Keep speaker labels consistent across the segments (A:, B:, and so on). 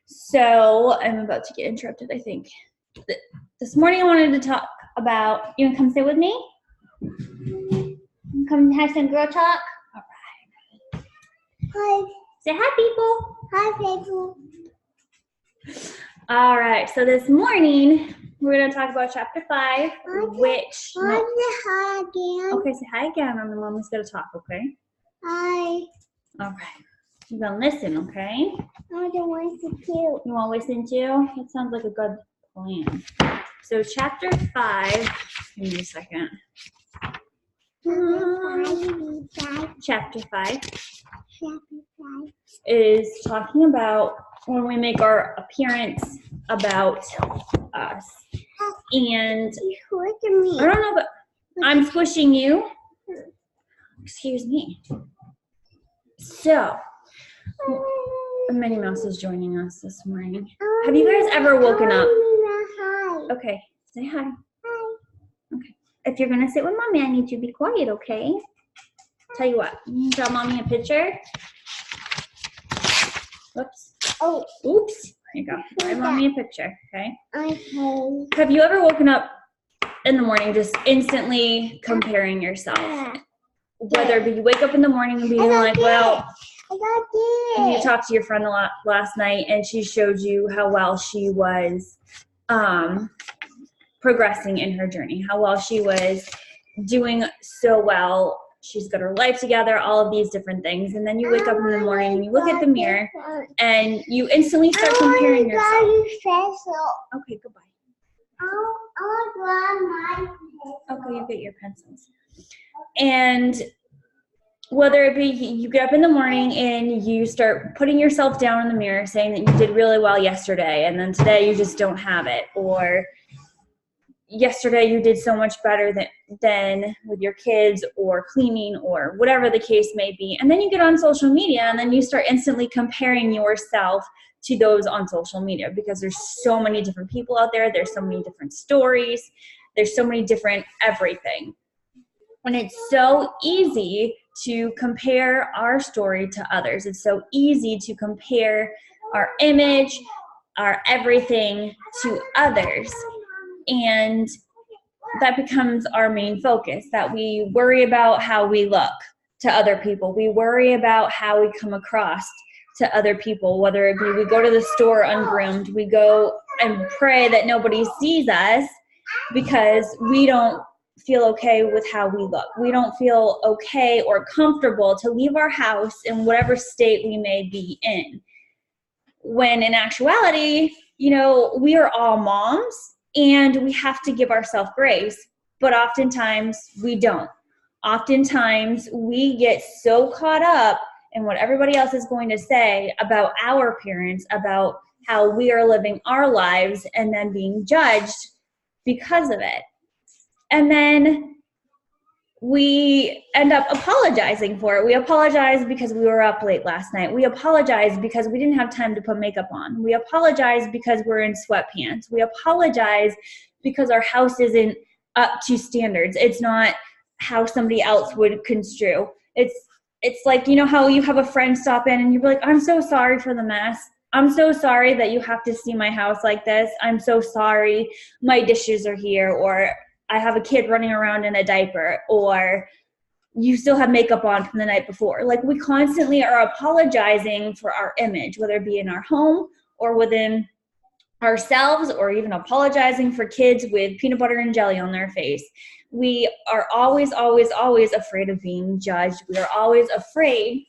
A: So I'm about to get interrupted, I think. This morning I wanted to talk about, you want to come sit with me? Come have some girl talk? All right.
B: Hi.
A: Say hi, people.
B: Hi, people.
A: All right, so this morning we're going to talk about chapter 5, which...
B: Hi again.
A: Okay, say hi again, and the mommy's going to talk, okay?
B: Hi.
A: All right. You're going to listen, okay?
B: I want to listen too.
A: You want to listen too? That sounds like a good plan. So chapter 5, give me a second. Chapter 5 is talking about when we make our appearance about us. And
B: Look at me.
A: I don't know, but I'm squishing you. Excuse me. So, Minnie Mouse is joining us this morning. Have you guys ever woken up?
B: Hi.
A: Okay, say hi.
B: Hi.
A: Okay. If you're gonna sit with mommy, I need you to be quiet, okay? Tell you what, you draw mommy a picture. Whoops.
B: Oh.
A: Oops. There you go. Draw mommy a picture, okay?
B: Okay.
A: Have you ever woken up in the morning just instantly comparing yourself? Whether you wake up in the morning and being like, well, and you talked to your friend last night and she showed you how well she was progressing in her journey, how well she was doing so well. She's got her life together, all of these different things. And then you wake up in the morning and you look at the mirror and you instantly start comparing yourself. Okay, goodbye. Okay, you get your pencils. And whether it be you get up in the morning and you start putting yourself down in the mirror saying that you did really well yesterday and then today you just don't have it, or yesterday you did so much better than with your kids or cleaning or whatever the case may be. And then you get on social media and then you start instantly comparing yourself to those on social media because there's so many different people out there. There's so many different stories. There's so many different everything. And it's so easy to compare our story to others. It's so easy to compare our image, our everything to others. And that becomes our main focus, that we worry about how we look to other people. We worry about how we come across to other people, whether it be we go to the store ungroomed, we go and pray that nobody sees us because we don't feel okay with how we look. We don't feel okay or comfortable to leave our house in whatever state we may be in. When in actuality, we are all moms and we have to give ourselves grace, but oftentimes we don't. Oftentimes we get so caught up in what everybody else is going to say about our appearance, about how we are living our lives, and then being judged because of it. And then we end up apologizing for it. We apologize because we were up late last night. We apologize because we didn't have time to put makeup on. We apologize because we're in sweatpants. We apologize because our house isn't up to standards. It's not how somebody else would construe. It's like, how you have a friend stop in and you're like, I'm so sorry for the mess. I'm so sorry that you have to see my house like this. I'm so sorry my dishes are here, or I have a kid running around in a diaper, or you still have makeup on from the night before. Like, we constantly are apologizing for our image, whether it be in our home or within ourselves, or even apologizing for kids with peanut butter and jelly on their face. We are always, always, always afraid of being judged. We are always afraid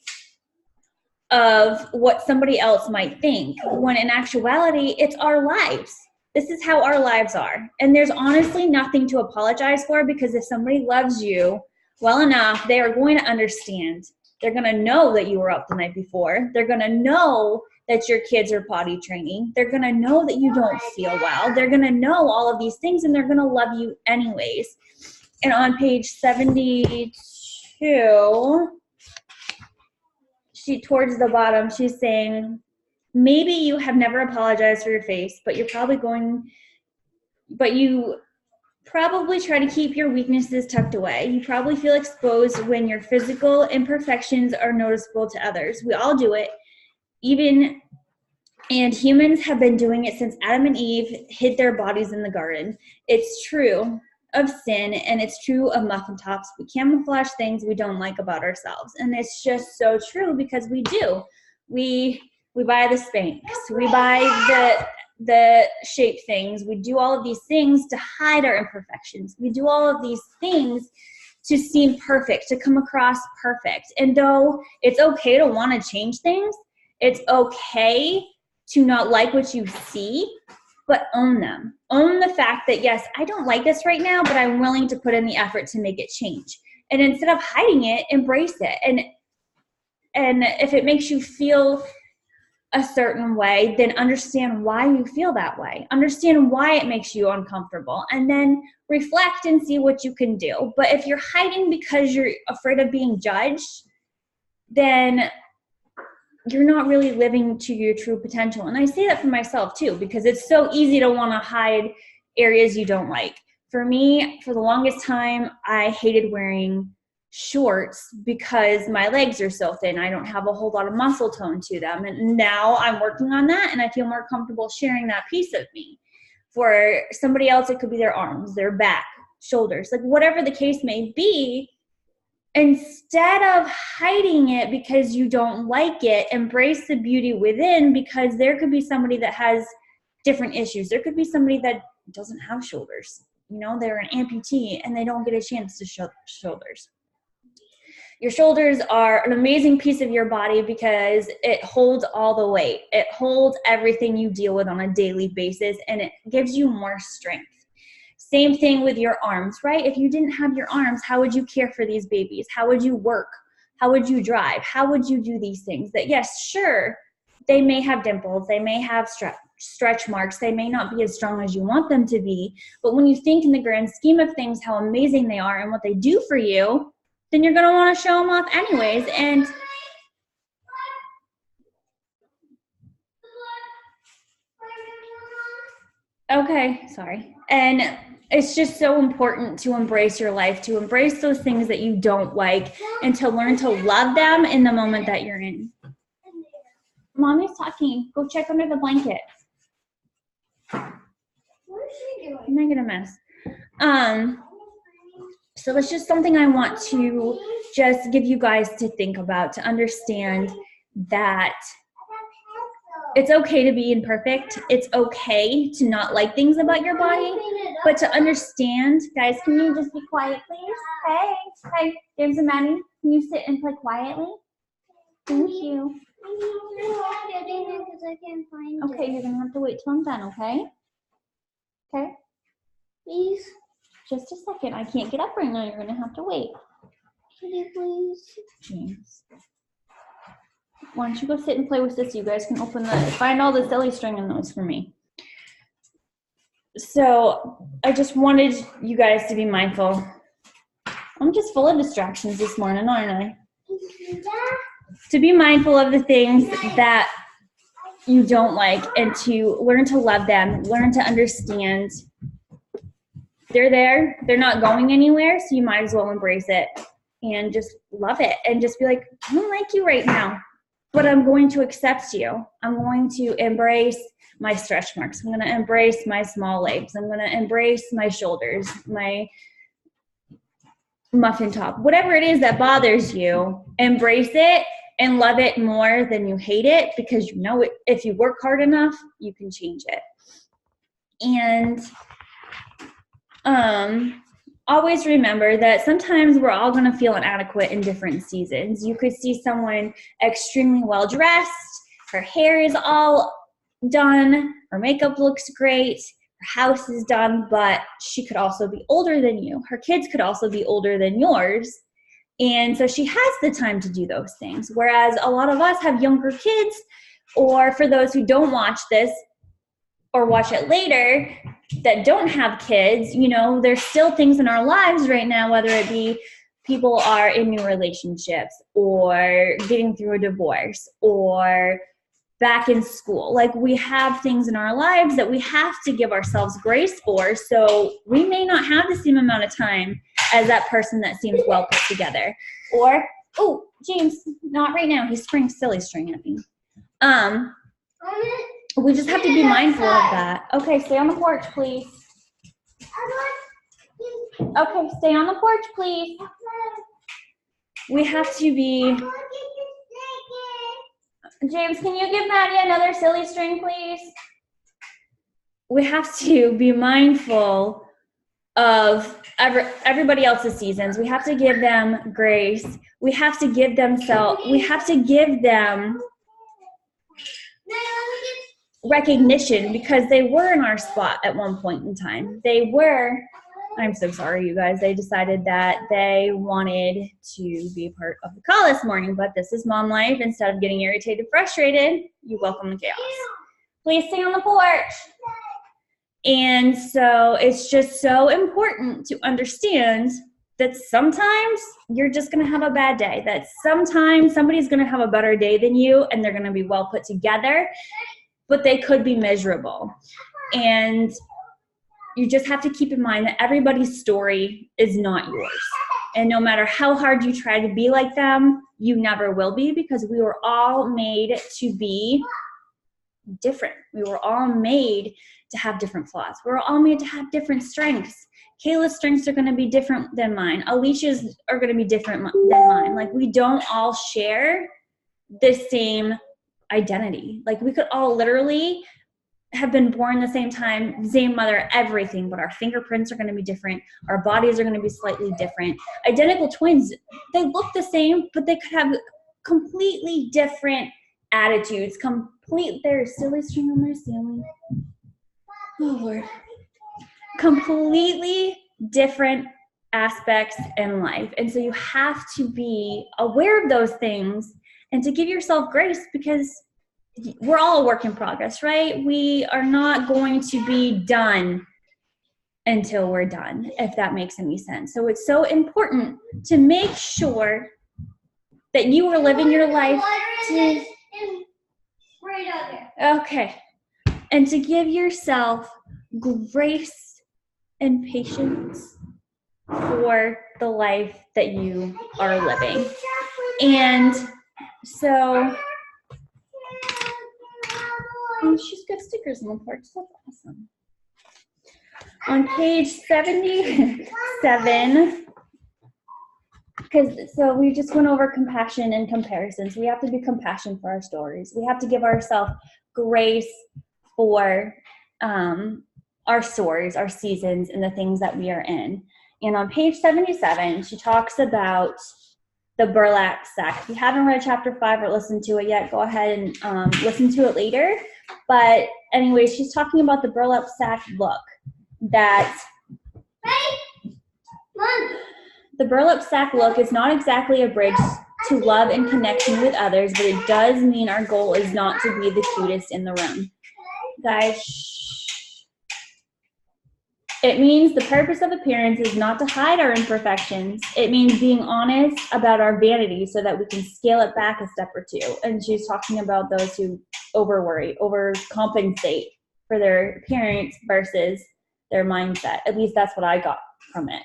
A: of what somebody else might think, when in actuality, it's our lives. This is how our lives are. And there's honestly nothing to apologize for, because if somebody loves you well enough, they are going to understand. They're going to know that you were up the night before. They're going to know that your kids are potty training. They're going to know that you don't feel well. They're going to know all of these things, and they're going to love you anyways. And on page 72, towards the bottom, she's saying, maybe you have never apologized for your face, but you probably try to keep your weaknesses tucked away. You probably feel exposed when your physical imperfections are noticeable to others. We all do it. Even And humans have been doing it since Adam and Eve hid their bodies in the garden. It's true of sin, and it's true of muffin tops. We camouflage things we don't like about ourselves. And it's just so true because we do. We buy the Spanx. We buy the shape things. We do all of these things to hide our imperfections. We do all of these things to seem perfect, to come across perfect. And though it's okay to want to change things, it's okay to not like what you see, but own them. Own the fact that, yes, I don't like this right now, but I'm willing to put in the effort to make it change. And instead of hiding it, embrace it. And if it makes you feel a certain way, then understand why you feel that way. Understand why it makes you uncomfortable, and then reflect and see what you can do. But if you're hiding because you're afraid of being judged, then you're not really living to your true potential. And I say that for myself too, because it's so easy to want to hide areas you don't like. For me, for the longest time, I hated wearing shorts because my legs are so thin. I don't have a whole lot of muscle tone to them. And now I'm working on that, and I feel more comfortable sharing that piece of me. For somebody else, it could be their arms, their back, shoulders, like whatever the case may be. Instead of hiding it because you don't like it, embrace the beauty within, because there could be somebody that has different issues. There could be somebody that doesn't have shoulders. You know, they're an amputee and they don't get a chance to show shoulders. Your shoulders are an amazing piece of your body because it holds all the weight. It holds everything you deal with on a daily basis, and it gives you more strength. Same thing with your arms, right? If you didn't have your arms, how would you care for these babies? How would you work? How would you drive? How would you do these things? That, yes, sure, they may have dimples. They may have stretch marks. They may not be as strong as you want them to be. But when you think in the grand scheme of things, how amazing they are and what they do for you, then you're going to want to show them off anyways. And okay, sorry. And it's just so important to embrace your life, to embrace those things that you don't like, and to learn to love them in the moment that you're in. Mommy's talking. Go check under the blanket.
B: What is she doing?
A: I'm making a mess. So that's just something I want to just give you guys to think about, to understand that it's okay to be imperfect. It's okay to not like things about your body, but to understand, guys, can you just be quiet, please? Hey, James and Maddie, can you sit and play quietly? Thank you. Okay, you're gonna have to wait till I'm done, okay? Okay?
B: Please.
A: Just a second. I can't get up right now. You're gonna have to wait.
B: Can you please?
A: James. Why don't you go sit and play with this? You guys can find all the silly string in those for me. So I just wanted you guys to be mindful. I'm just full of distractions this morning, aren't I? To be mindful of the things that you don't like, and to learn to love them, learn to understand they're there, they're not going anywhere, so you might as well embrace it and just love it and just be like, I don't like you right now, but I'm going to accept you. I'm going to embrace my stretch marks. I'm going to embrace my small legs. I'm going to embrace my shoulders, my muffin top, whatever it is that bothers you, embrace it and love it more than you hate it, because you know it, if you work hard enough, you can change it. And always remember that sometimes we're all going to feel inadequate in different seasons. You could see someone extremely well dressed, her hair is all done, her makeup looks great, her house is done, but she could also be older than you. Her kids could also be older than yours. And so she has the time to do those things. Whereas a lot of us have younger kids, or for those who don't watch this or watch it later that don't have kids, you know, there's still things in our lives right now, whether it be people are in new relationships or getting through a divorce or back in school. Like, we have things in our lives that we have to give ourselves grace for. So we may not have the same amount of time as that person that seems well put together. Or, oh, James, not right now. He's spraying silly string at me. we just have to be mindful of that. Okay, stay on the porch, please. Okay, stay on the porch, please. We have to be... James, can you give Maddie another silly string, please? We have to be mindful of everybody else's seasons. We have to give them grace. We have to give them recognition because they were in our spot at one point in time. They were, I'm so sorry, you guys. They decided that they wanted to be a part of the call this morning, but this is mom life. Instead of getting irritated, frustrated, you welcome the chaos. Please stay on the porch. And so it's just so important to understand that sometimes you're just going to have a bad day, that sometimes somebody's going to have a better day than you and they're going to be well put together, but they could be miserable. And you just have to keep in mind that everybody's story is not yours. And no matter how hard you try to be like them, you never will be, because we were all made to be different. We were all made to have different flaws. We're all made to have different strengths. Kayla's strengths are going to be different than mine. Alicia's are going to be different than mine. Like, we don't all share the same identity. Like, we could all literally have been born the same time, same mother, everything, but our fingerprints are going to be different. Our bodies are going to be slightly different. Identical twins, they look the same, but they could have completely different attitudes. There's silly string on their ceiling. Oh, Lord. Completely different aspects in life. And so you have to be aware of those things and to give yourself grace, because we're all a work in progress, right? We are not going to be done until we're done, if that makes any sense. So it's so important to make sure that you are living your life to... Okay. And to give yourself grace and patience for the life that you are living. And so, she's got stickers on the porch. That's awesome. On page 77, so we just went over compassion and comparisons. We have to be compassionate for our stories. We have to give ourselves grace for our stories, our seasons, and the things that we are in. And on page 77, she talks about the burlap sack. If you haven't read chapter 5 or listened to it yet, go ahead and listen to it later. But anyway, she's talking about the burlap sack look. The burlap sack look is not exactly a bridge to love and connection with others, but it does mean our goal is not to be the cutest in the room. Guys, shh. It means the purpose of appearance is not to hide our imperfections. It means being honest about our vanity so that we can scale it back a step or two. And she's talking about those who overworry, overcompensate for their appearance versus their mindset. At least that's what I got from it.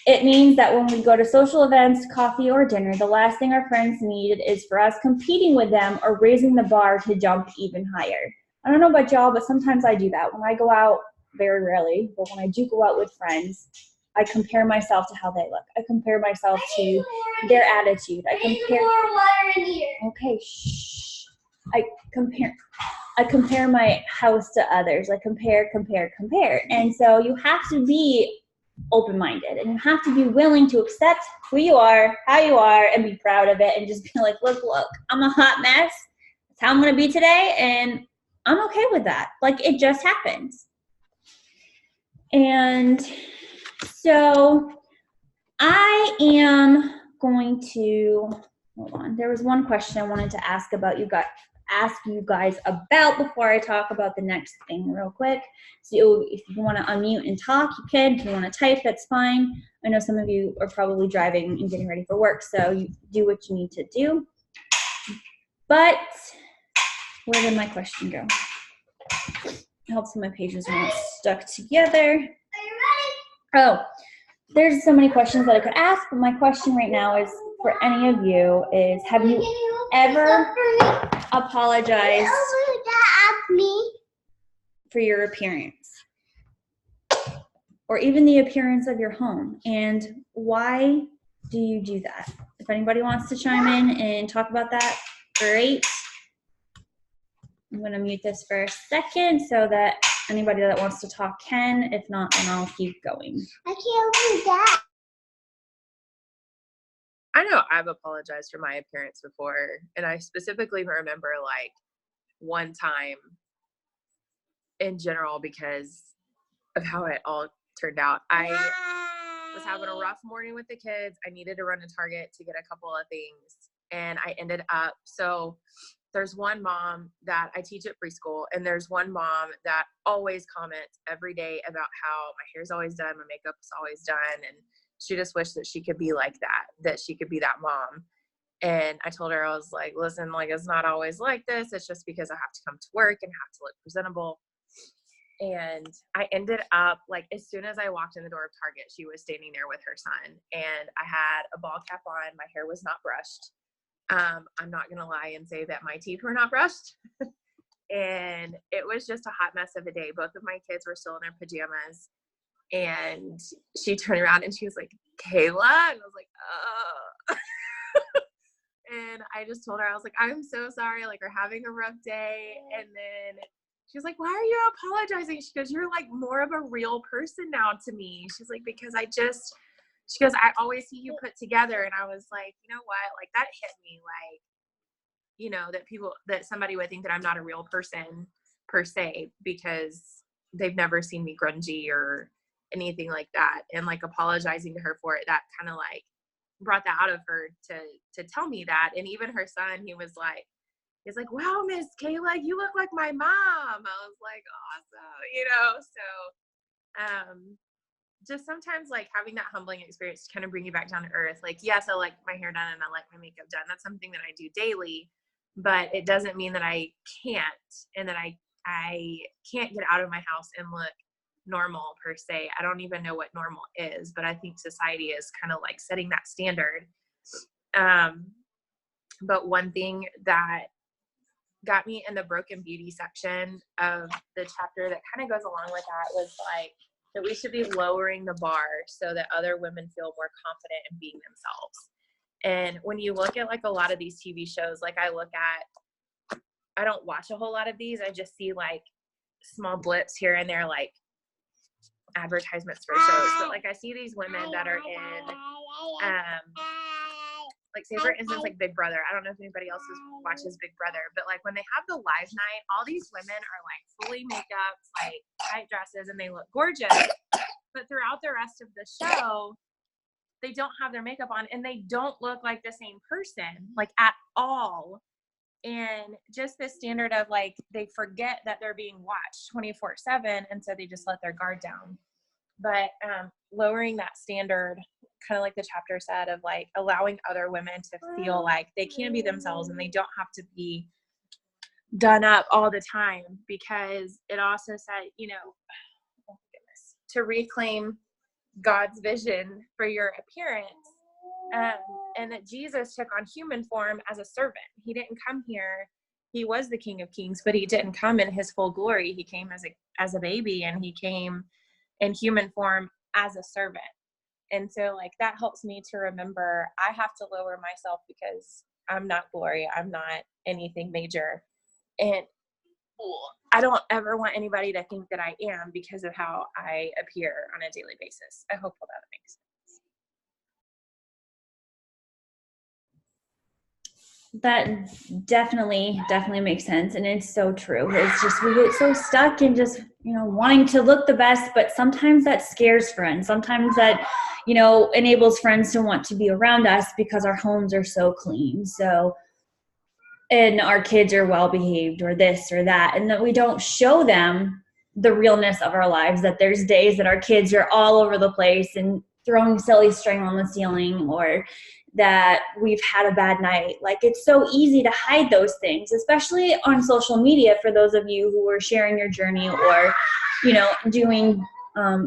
A: It means that when we go to social events, coffee, or dinner, the last thing our friends need is for us competing with them or raising the bar to jump even higher. I don't know about y'all, but sometimes I do that. When I go out, very rarely, but when I do go out with friends, I compare myself to how they look. I compare myself to their attitude. Okay, shh. I compare my house to others. I compare. And so you have to be open-minded, and you have to be willing to accept who you are, how you are, and be proud of it, and just be like, look, I'm a hot mess. That's how I'm going to be today, and I'm okay with that. Like, it just happens. And so I am going to, hold on. There was one question I wanted to ask you guys about before I talk about the next thing real quick. So if you want to unmute and talk, you can. If you want to type, that's fine. I know some of you are probably driving and getting ready for work, so you do what you need to do. But where did my question go? It helps when my pages are not stuck together. Are you ready? Oh, there's so many questions that I could ask, but my question right now is for any of you is, have you ever apologized?
B: Me?
A: for your appearance, or even the appearance of your home? And why do you do that? If anybody wants to chime in and talk about that, great. I'm going to mute this for a second so that anybody that wants to talk can. If not, then I'll keep going.
B: I can't do that.
C: I know I've apologized for my appearance before, and I specifically remember like one time in general because of how it all turned out. I was having a rough morning with the kids. I needed to run to Target to get a couple of things, and I ended up, so there's one mom that I teach at preschool, and there's one mom that always comments every day about how my hair's always done, my makeup's always done, and she just wished that she could be like that she could be that mom. And I told her, I was like, listen, like, it's not always like this. It's just because I have to come to work and have to look presentable. And I ended up, like, as soon as I walked in the door of Target, she was standing there with her son, and I had a ball cap on. My hair was not brushed. I'm not going to lie and say that my teeth were not brushed. And it was just a hot mess of a day. Both of my kids were still in their pajamas. And she turned around and she was like, Kayla? And I was like, oh. And I just told her, I was like, I'm so sorry. Like, we're having a rough day. And then she was like, why are you apologizing? She goes, you're like more of a real person now to me. She's like, because she goes, I always see you put together. And I was like, you know what? Like, that hit me, like, you know, that somebody would think that I'm not a real person per se, because they've never seen me grungy or anything like that. And like apologizing to her for it, that kind of like brought that out of her to tell me that. And even her son, he's like, wow, Miss Kayla, you look like my mom. I was like, awesome, you know? So, just sometimes like having that humbling experience to kind of bring you back down to earth. Like, yes, I like my hair done and I like my makeup done. That's something that I do daily, but it doesn't mean that I can't, and that I can't get out of my house and look normal per se. I don't even know what normal is, but I think society is kind of like setting that standard. But one thing that got me in the Broken Beauty section of the chapter that kind of goes along with that was like that we should be lowering the bar so that other women feel more confident in being themselves. And when you look at like a lot of these TV shows, like I don't watch a whole lot of these. I just see like small blips here and there, like advertisements for shows. But like I see these women that are in, like say for instance, like Big Brother. I don't know if anybody else watches Big Brother, but like when they have the live night, all these women are like fully makeup, like tight dresses, and they look gorgeous. But throughout the rest of the show, they don't have their makeup on and they don't look like the same person, like at all. And just this standard of like, they forget that they're being watched 24/7. And so they just let their guard down. But lowering that standard, kind of like the chapter said, of like allowing other women to feel like they can be themselves and they don't have to be done up all the time, because it also said, you know, oh goodness, to reclaim God's vision for your appearance. And that Jesus took on human form as a servant. He didn't come here. He was the King of Kings, but he didn't come in his full glory. He came as a baby, and he came in human form as a servant. And so like that helps me to remember I have to lower myself because I'm not glory. I'm not anything major. And I don't ever want anybody to think that I am because of how I appear on a daily basis. I hope that makes sense.
A: That definitely makes sense, and it's so true. It's just we get so stuck in just, you know, wanting to look the best, but sometimes that scares friends. Sometimes that, you know, enables friends to want to be around us because our homes are so clean. So, and our kids are well behaved or this or that, and that we don't show them the realness of our lives, that there's days that our kids are all over the place and throwing silly string on the ceiling, or that we've had a bad night. Like, it's so easy to hide those things, especially on social media, for those of you who are sharing your journey or, you know, doing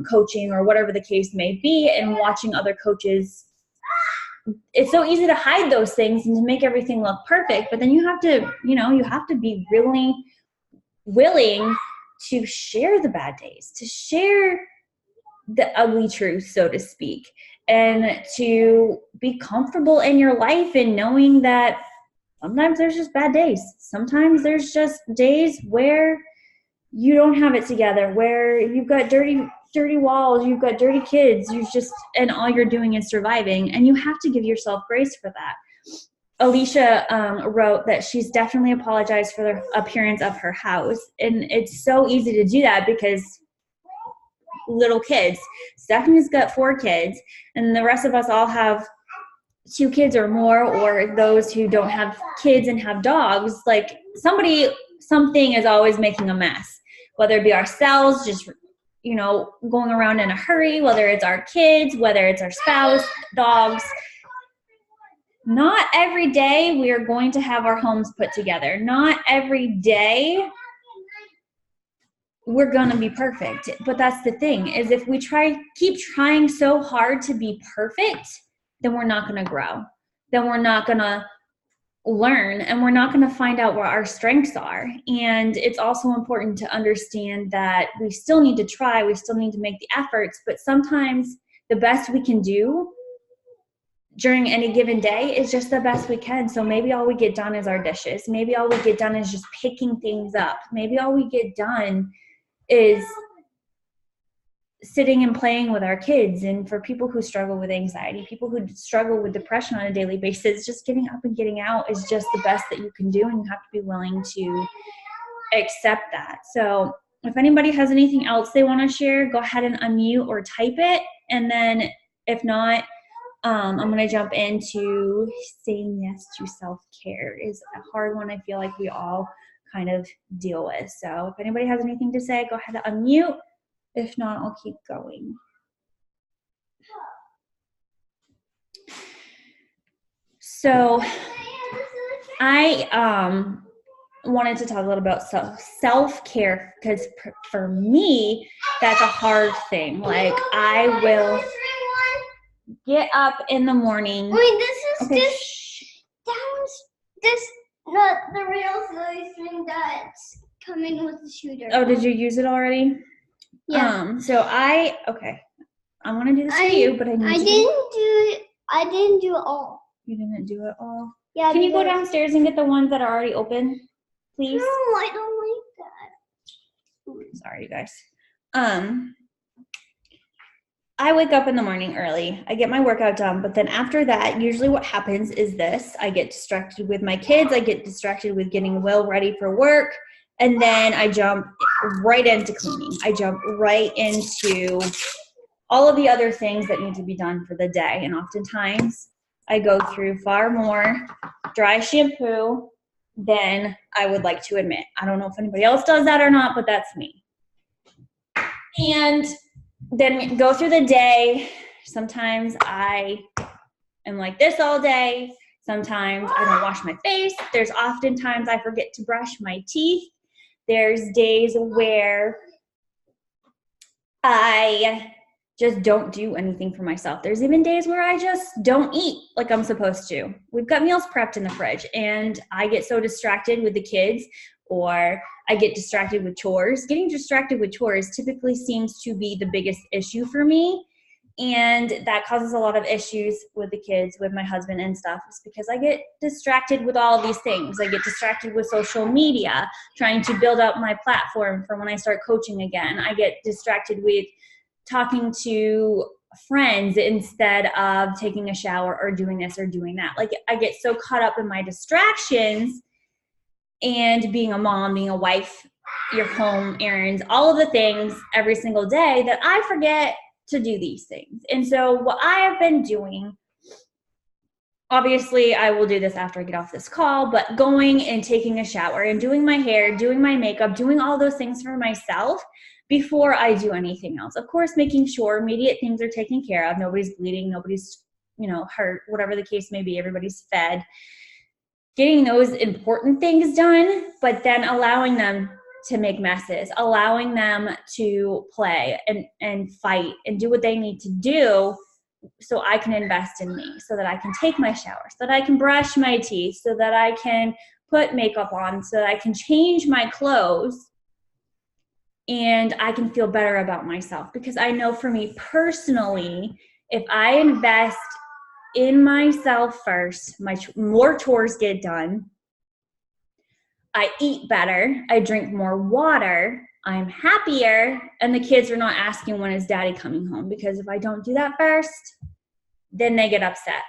A: coaching or whatever the case may be, and watching other coaches. It's so easy to hide those things and to make everything look perfect, but then you have to, you know, you have to be really willing to share the bad days, to share the ugly truth, so to speak, and to be comfortable in your life and knowing that sometimes there's just bad days. Sometimes there's just days where you don't have it together, where you've got dirty walls, you've got dirty kids, and all you're doing is surviving, and you have to give yourself grace for that. Alicia wrote that she's definitely apologized for the appearance of her house, and it's so easy to do that because little kids. Stephanie's got 4 kids, and the rest of us all have 2 kids or more, or those who don't have kids and have dogs. Like something is always making a mess, whether it be ourselves, just, going around in a hurry, whether it's our kids, whether it's our spouse, dogs. Not every day we are going to have our homes put together. Not every day we're going to be perfect. But that's the thing, is if we keep trying so hard to be perfect, then we're not going to grow. Then we're not going to learn, and we're not going to find out where our strengths are. And it's also important to understand that we still need to try, we still need to make the efforts, but sometimes the best we can do during any given day is just the best we can. So maybe all we get done is our dishes. Maybe all we get done is just picking things up. Maybe all we get done is sitting and playing with our kids. And for people who struggle with anxiety, people who struggle with depression on a daily basis, just getting up and getting out is just the best that you can do, and you have to be willing to accept that. So if anybody has anything else they want to share, go ahead and unmute or type it. And then if not, I'm going to jump into saying yes to self-care. Is a hard one I feel like we all kind of deal with. So if anybody has anything to say, go ahead and unmute. If not, I'll keep going. So I wanted to talk a little about self-care, because for me, that's a hard thing. Like, I will get up in the morning.
B: Wait, this is
A: Okay,
B: not the real size thing that's coming with the shooter.
A: Oh, did you use it already?
B: Yeah.
A: So I want to do this for you, but I
B: didn't do it all.
A: You didn't do it all?
B: Yeah.
A: Can you go downstairs and get the ones that are already open, please?
B: No, I don't like that.
A: Sorry, you guys. I wake up in the morning early. I get my workout done, but then after that, usually what happens is this. I get distracted with my kids. I get distracted with getting Will ready for work. And then I jump right into cleaning. I jump right into all of the other things that need to be done for the day. And oftentimes I go through far more dry shampoo than I would like to admit. I don't know if anybody else does that or not, but that's me. And then go through the day. Sometimes I am like this all day. Sometimes I don't wash my face. There's oftentimes I forget to brush my teeth. There's days where I just don't do anything for myself. There's even days where I just don't eat like I'm supposed to. We've got meals prepped in the fridge, and I get so distracted with the kids, or I get distracted with chores. Getting distracted with chores typically seems to be the biggest issue for me. And that causes a lot of issues with the kids, with my husband and stuff. It's because I get distracted with all of these things. I get distracted with social media, trying to build up my platform for when I start coaching again. I get distracted with talking to friends instead of taking a shower or doing this or doing that. Like, I get so caught up in my distractions and being a mom, being a wife, your home errands, all of the things every single day that I forget to do these things. And so what I have been doing, obviously I will do this after I get off this call, but going and taking a shower and doing my hair, doing my makeup, doing all those things for myself before I do anything else. Of course, making sure immediate things are taken care of. Nobody's bleeding, nobody's, hurt, whatever the case may be, everybody's fed. Getting those important things done, but then allowing them to make messes, allowing them to play and fight and do what they need to do so I can invest in me, so that I can take my shower, so that I can brush my teeth, so that I can put makeup on, so that I can change my clothes and I can feel better about myself, because I know for me personally, if I invest in myself first, more chores get done. I eat better. I drink more water. I'm happier. And the kids are not asking, when is daddy coming home? Because if I don't do that first, then they get upset.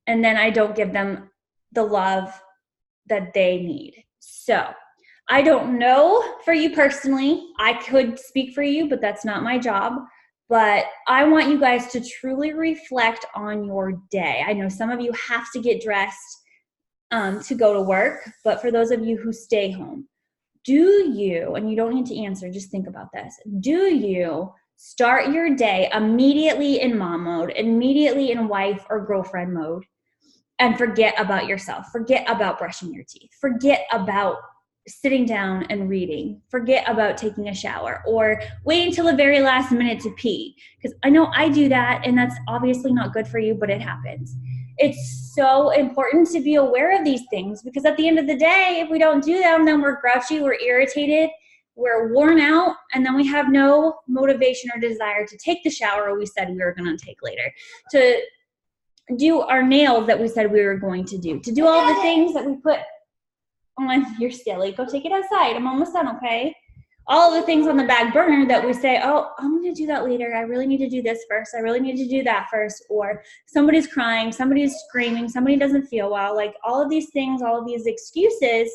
A: And then I don't give them the love that they need. So I don't know for you personally. I could speak for you, but that's not my job. But I want you guys to truly reflect on your day. I know some of you have to get dressed to go to work, but for those of you who stay home, do you, and you don't need to answer, just think about this, do you start your day immediately in mom mode, immediately in wife or girlfriend mode, and forget about yourself, forget about brushing your teeth, forget about sitting down and reading, forget about taking a shower, or wait until the very last minute to pee? Because I know I do that, and that's obviously not good for you, but it happens. It's so important to be aware of these things, because at the end of the day, if we don't do them, then we're grouchy, we're irritated, we're worn out, and then we have no motivation or desire to take the shower we said we were going to take later, to do our nails that we said we were going to do all the things that we put on. You're silly. Go take it outside. I'm almost done, okay? All of the things on the back burner that we say, oh, I'm going to do that later. I really need to do this first. I really need to do that first. Or somebody's crying, somebody's screaming, somebody doesn't feel well. Like all of these things, all of these excuses.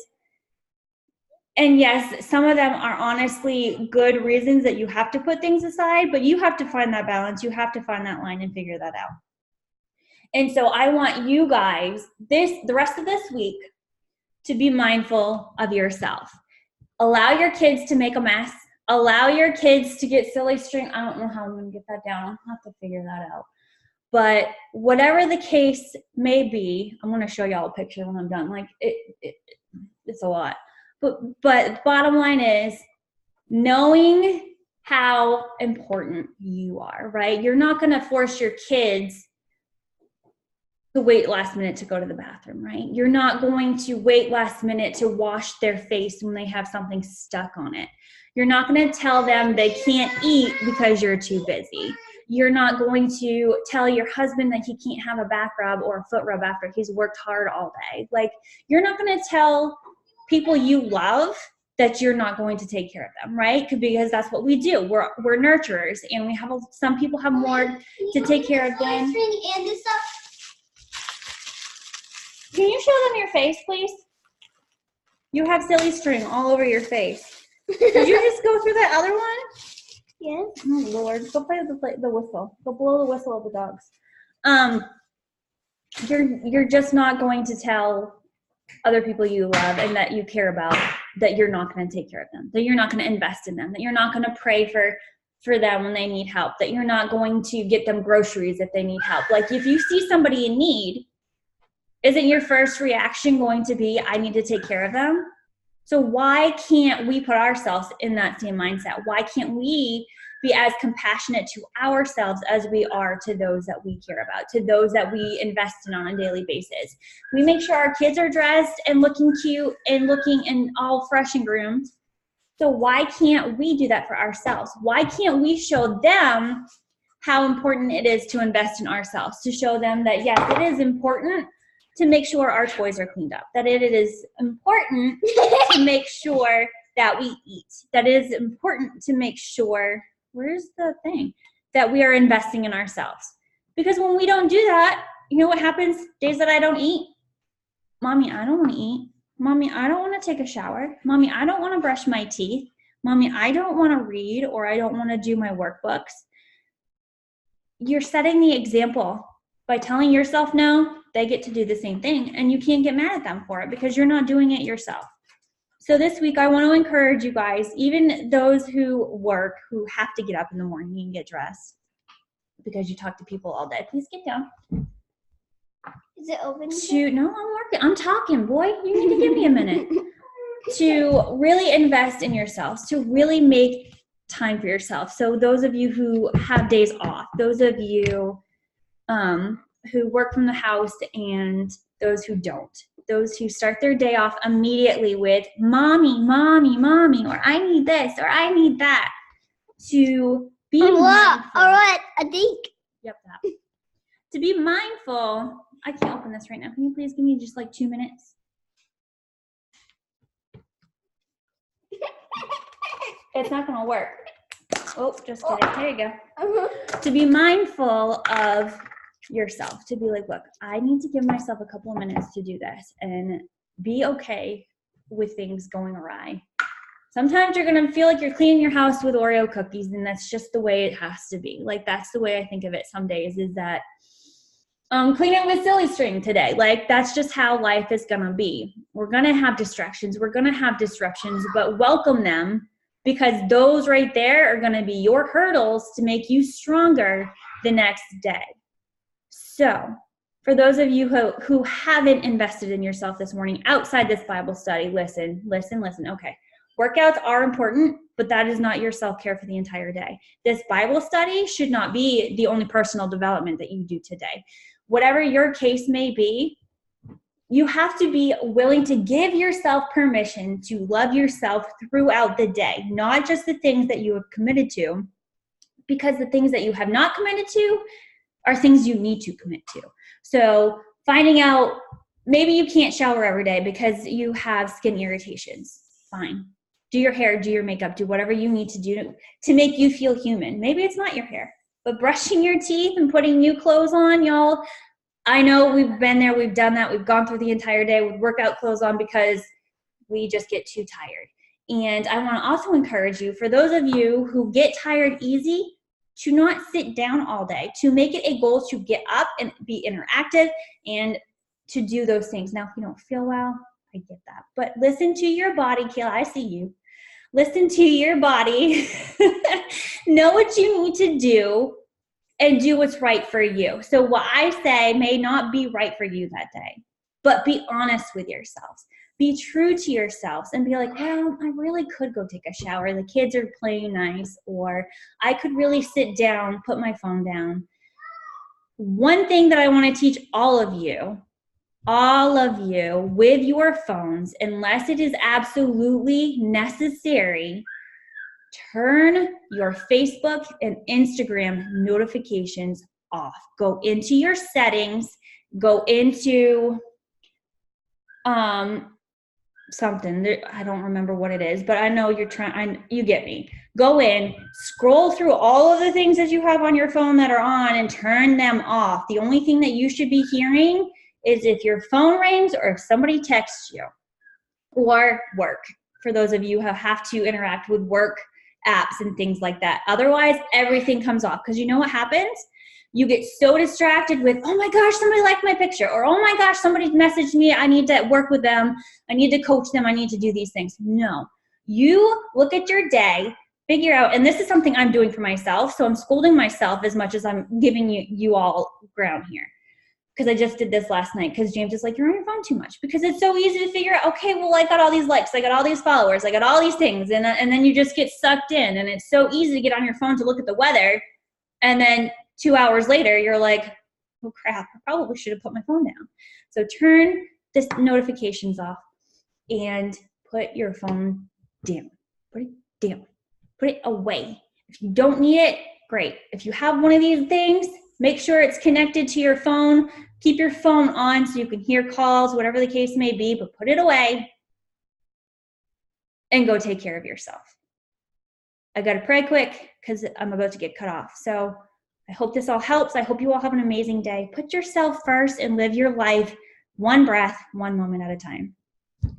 A: And yes, some of them are honestly good reasons that you have to put things aside, but you have to find that balance. You have to find that line and figure that out. And so I want you guys, the rest of this week, to be mindful of yourself. Allow your kids to make a mess. Allow your kids to get silly string. I don't know how I'm going to get that down. I'll have to figure that out. But whatever the case may be, I'm going to show y'all a picture when I'm done. Like it's a lot. But bottom line is knowing how important you are, right? You're not going to force your kids to wait last minute to go to the bathroom, right? You're not going to wait last minute to wash their face when they have something stuck on it. You're not going to tell them they can't eat because you're too busy. You're not going to tell your husband that he can't have a back rub or a foot rub after he's worked hard all day. Like, you're not going to tell people you love that you're not going to take care of them, right? Because that's what we do. We're nurturers, and we have some people have more to take care of them. Can you show them your face, please? You have silly string all over your face. Did you just go through that other one?
B: Yes.
A: Oh, Lord. Go play the whistle. Go blow the whistle of the dogs. You're just not going to tell other people you love and that you care about that you're not going to take care of them, that you're not going to invest in them, that you're not going to pray for them when they need help, that you're not going to get them groceries if they need help. Like, if you see somebody in need, isn't your first reaction going to be, I need to take care of them? So why can't we put ourselves in that same mindset? Why can't we be as compassionate to ourselves as we are to those that we care about, to those that we invest in on a daily basis? We make sure our kids are dressed and looking cute and looking and all fresh and groomed. So why can't we do that for ourselves? Why can't we show them how important it is to invest in ourselves, to show them that, yes, it is important to make sure our toys are cleaned up, that it is important to make sure that we eat, that it is important to make sure, that we are investing in ourselves. Because when we don't do that, you know what happens days that I don't eat? Mommy, I don't want to eat. Mommy, I don't want to take a shower. Mommy, I don't want to brush my teeth. Mommy, I don't want to read, or I don't want to do my workbooks. You're setting the example. By telling yourself no, they get to do the same thing, and you can't get mad at them for it because you're not doing it yourself. So this week, I want to encourage you guys, even those who work, who have to get up in the morning and get dressed because you talk to people all day. Please get down.
B: Is it open?
A: No, I'm working. I'm talking, boy. You need to give me a minute. To really invest in yourselves, to really make time for yourself. So those of you who have days off, those of you who work from the house, and those who don't. those who start their day off immediately with mommy, mommy, mommy, or I need this, or I need that, to be
B: All
A: mindful.
B: right, I think.
A: Yep, that. To be mindful, I can't open this right now. Can you please give me just like 2 minutes? It's not gonna work. Oh, just kidding. There you go. To be mindful of yourself, to be like, look, I need to give myself a couple of minutes to do this and be okay with things going awry. Sometimes you're gonna feel like you're cleaning your house with Oreo cookies, and that's just the way it has to be. Like, that's the way I think of it some days, is that cleaning with silly string today. Like, that's just how life is gonna be. We're gonna have distractions, we're gonna have disruptions, but welcome them, because those right there are gonna be your hurdles to make you stronger the next day. So, for those of you who haven't invested in yourself this morning outside this Bible study, listen. Okay, workouts are important, but that is not your self-care for the entire day. This Bible study should not be the only personal development that you do today. Whatever your case may be, you have to be willing to give yourself permission to love yourself throughout the day, not just the things that you have committed to, because the things that you have not committed to are things you need to commit to. So finding out, maybe you can't shower every day because you have skin irritations. Fine. Do your hair, do your makeup, do whatever you need to do to make you feel human. Maybe it's not your hair, but brushing your teeth and putting new clothes on, y'all. I know we've been there, we've done that. We've gone through the entire day with workout clothes on because we just get too tired. And I want to also encourage you, for those of you who get tired easy, to not sit down all day, to make it a goal to get up and be interactive and to do those things. Now, if you don't feel well, I get that. But listen to your body, Kayla, I see you. Listen to your body. Know what you need to do and do what's right for you. So what I say may not be right for you that day, but be honest with yourselves. Be true to yourselves and be like, well, I really could go take a shower. The kids are playing nice, or I could really sit down, put my phone down. One thing that I want to teach all of you with your phones, unless it is absolutely necessary, turn your Facebook and Instagram notifications off. Go into your settings, go into something. I don't remember what it is, but I know you get me. Go in, scroll through all of the things that you have on your phone that are on and turn them off. The only thing that you should be hearing is if your phone rings or if somebody texts you, or work, for those of you who have to interact with work apps and things like that. Otherwise, everything comes off, because you know what happens? You get so distracted with, oh my gosh, somebody liked my picture, or oh my gosh, somebody messaged me, I need to work with them, I need to coach them, I need to do these things. No, you look at your day, figure out, and this is something I'm doing for myself, so I'm scolding myself as much as I'm giving you all ground here. Because I just did this last night, because James is like, you're on your phone too much, because it's so easy to figure out, okay, well, I got all these likes, I got all these followers, I got all these things, and then you just get sucked in, and it's so easy to get on your phone to look at the weather, and then 2 hours later, you're like, oh crap, I probably should have put my phone down. So turn the notifications off and put your phone down. Put it down. Put it away. If you don't need it, great. If you have one of these things, make sure it's connected to your phone. Keep your phone on so you can hear calls, whatever the case may be, but put it away and go take care of yourself. I got to pray quick because I'm about to get cut off. So I hope this all helps. I hope you all have an amazing day. Put yourself first and live your life one breath, one moment at a time.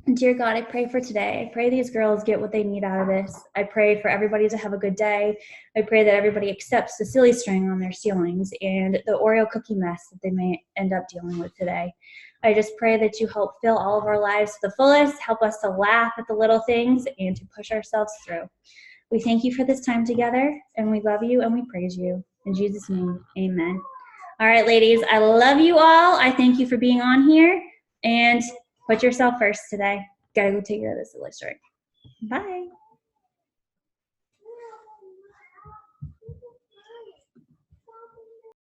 A: And dear God, I pray for today. I pray these girls get what they need out of this. I pray for everybody to have a good day. I pray that everybody accepts the silly string on their ceilings and the Oreo cookie mess that they may end up dealing with today. I just pray that you help fill all of our lives to the fullest, help us to laugh at the little things and to push ourselves through. We thank you for this time together, and we love you and we praise you. In Jesus' name, amen. All right, ladies, I love you all. I thank you for being on here, and put yourself first today. Gotta go take care of this silly string. Bye.